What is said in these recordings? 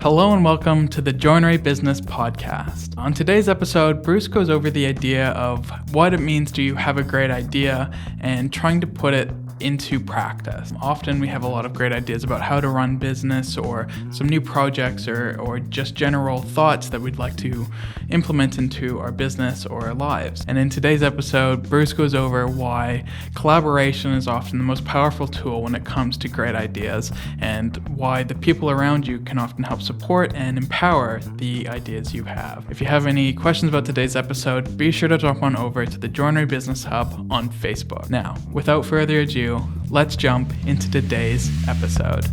Hello and welcome to the Joinery Business Podcast. On today's episode, Bruce goes over the idea of what it means to have a great idea and trying to put it into practice. Often we have a lot of great ideas about how to run business or some new projects or just general thoughts that we'd like to implement into our business or our lives. And in today's episode, Bruce goes over why collaboration is often the most powerful tool when it comes to great ideas and why the people around you can often help support and empower the ideas you have. If you have any questions about today's episode, be sure to drop on over to the Joinery Business Hub on Facebook. Now, without further ado, let's jump into today's episode.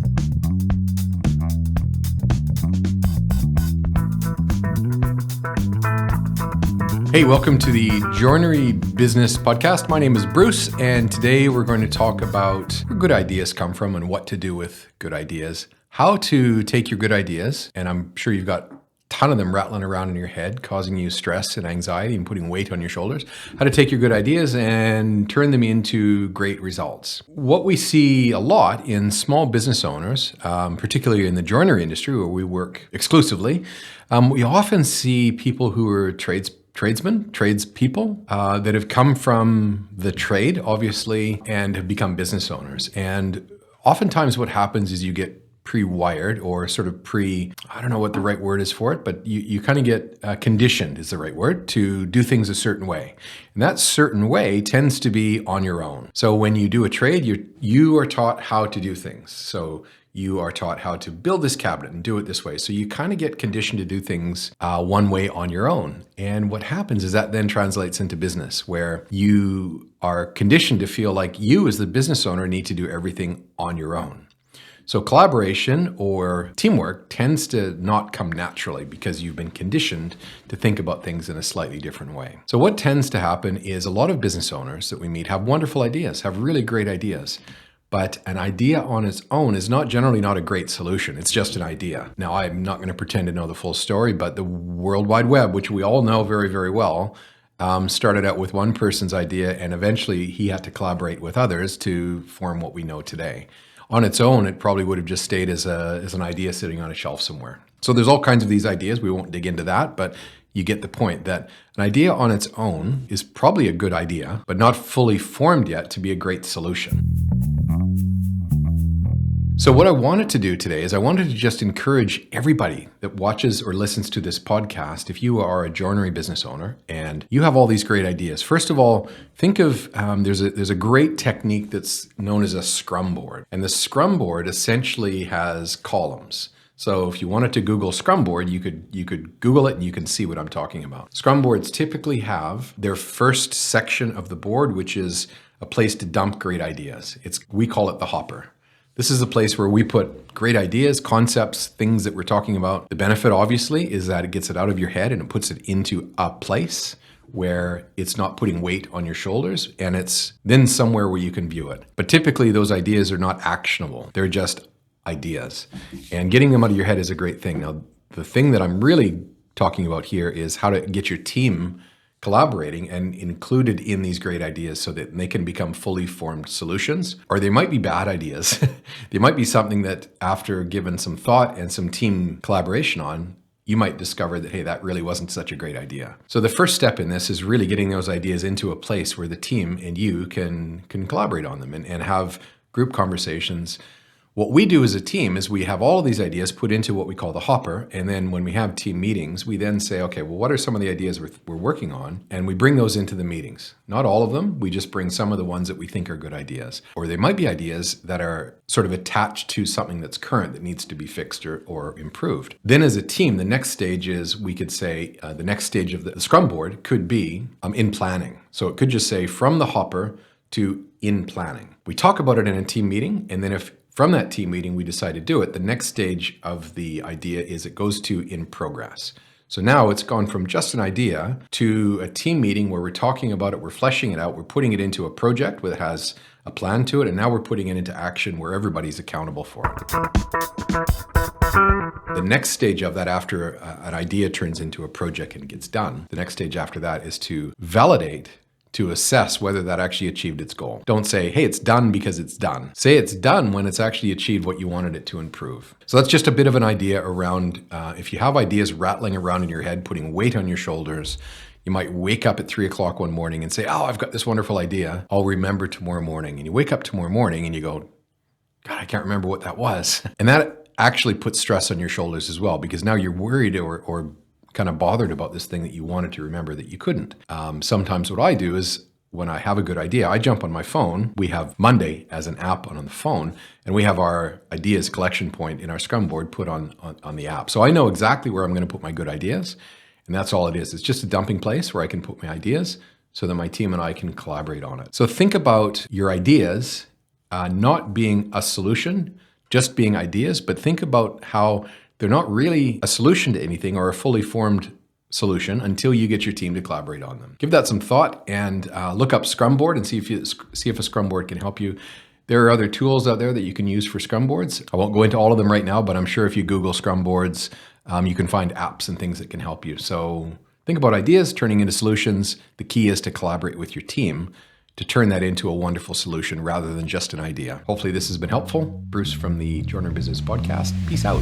Hey, welcome to the Joinery Business Podcast. My name is Bruce, and today we're going to talk about where good ideas come from and what to do with good ideas, how to take your good ideas, and I'm sure you've got ton of them rattling around in your head, causing you stress and anxiety and putting weight on your shoulders. How to take your good ideas and turn them into great results. What we see a lot in small business owners, particularly in the joinery industry where we work exclusively, we often see people who are tradespeople that have come from the trade, obviously, and have become business owners. And oftentimes what happens is you get pre-wired or sort of I don't know what the right word is for it, but you kind of get conditioned is the right word to do things a certain way. And that certain way tends to be on your own. So when you do a trade, you are taught how to do things. So you are taught how to build this cabinet and do it this way. So you kind of get conditioned to do things one way on your own. And what happens is that then translates into business where you are conditioned to feel like you as the business owner need to do everything on your own. So collaboration or teamwork tends to not come naturally because you've been conditioned to think about things in a slightly different way. So what tends to happen is a lot of business owners that we meet have wonderful ideas, have really great ideas. But an idea on its own is generally not a great solution. It's just an idea. Now, I'm not going to pretend to know the full story, but the World Wide Web, which we all know very, very well, started out with one person's idea, and eventually he had to collaborate with others to form what we know today. On its own, it probably would have just stayed as an idea sitting on a shelf somewhere. So there's all kinds of these ideas. We won't dig into that, but you get the point that an idea on its own is probably a good idea, but not fully formed yet to be a great solution. So what I wanted to do today is I wanted to just encourage everybody that watches or listens to this podcast, if you are a joinery business owner and you have all these great ideas. First of all, think of, there's a great technique that's known as a scrum board. And the scrum board essentially has columns. So if you wanted to Google scrum board, you could Google it and you can see what I'm talking about. Scrum boards typically have their first section of the board, which is a place to dump great ideas. We call it the hopper. This is a place where we put great ideas, concepts, things that we're talking about. The benefit, obviously, is that it gets it out of your head and it puts it into a place where it's not putting weight on your shoulders, and it's then somewhere where you can view it. But typically, those ideas are not actionable. They're just ideas. And getting them out of your head is a great thing. Now, the thing that I'm really talking about here is how to get your team collaborating and included in these great ideas so that they can become fully formed solutions. Or they might be bad ideas. They might be something that after given some thought and some team collaboration on, you might discover that, hey, that really wasn't such a great idea. So the first step in this is really getting those ideas into a place where the team and you can collaborate on them and have group conversations. What we do as a team is we have all of these ideas put into what we call the hopper. And then when we have team meetings, we then say, okay, well, what are some of the ideas we're working on? And we bring those into the meetings. Not all of them. We just bring some of the ones that we think are good ideas. Or they might be ideas that are sort of attached to something that's current that needs to be fixed or improved. Then as a team, the next stage is, we could say, the next stage of the Scrum board could be in planning. So it could just say from the hopper to in planning. We talk about it in a team meeting, and then if from that team meeting we decide to do it, the next stage of the idea is it goes to in progress. So now it's gone from just an idea to a team meeting where we're talking about it, we're fleshing it out, we're putting it into a project that has a plan to it, and now we're putting it into action where everybody's accountable for it. The next stage of that, after an idea turns into a project and gets done, the next stage after that is to validate to assess whether that actually achieved its goal. Don't say, hey, it's done because it's done. Say it's done when it's actually achieved what you wanted it to improve. So that's just a bit of an idea around if you have ideas rattling around in your head, putting weight on your shoulders. You might wake up at 3 o'clock one morning and say, oh, I've got this wonderful idea. I'll remember tomorrow morning. And you wake up tomorrow morning and you go, God, I can't remember what that was. And that actually puts stress on your shoulders as well, because now you're worried or kind of bothered about this thing that you wanted to remember that you couldn't. Sometimes what I do is when I have a good idea, I jump on my phone. We have Monday as an app on the phone, and we have our ideas collection point in our Scrum board put on the app. So I know exactly where I'm going to put my good ideas, and that's all it is. It's just a dumping place where I can put my ideas so that my team and I can collaborate on it. So think about your ideas not being a solution, just being ideas, but think about how they're not really a solution to anything or a fully formed solution until you get your team to collaborate on them. Give that some thought and look up Scrum Board and see if a Scrum Board can help you. There are other tools out there that you can use for Scrum Boards. I won't go into all of them right now, but I'm sure if you Google Scrum Boards, you can find apps and things that can help you. So think about ideas turning into solutions. The key is to collaborate with your team to turn that into a wonderful solution rather than just an idea. Hopefully this has been helpful. Bruce from the Joinery Business Podcast. Peace out.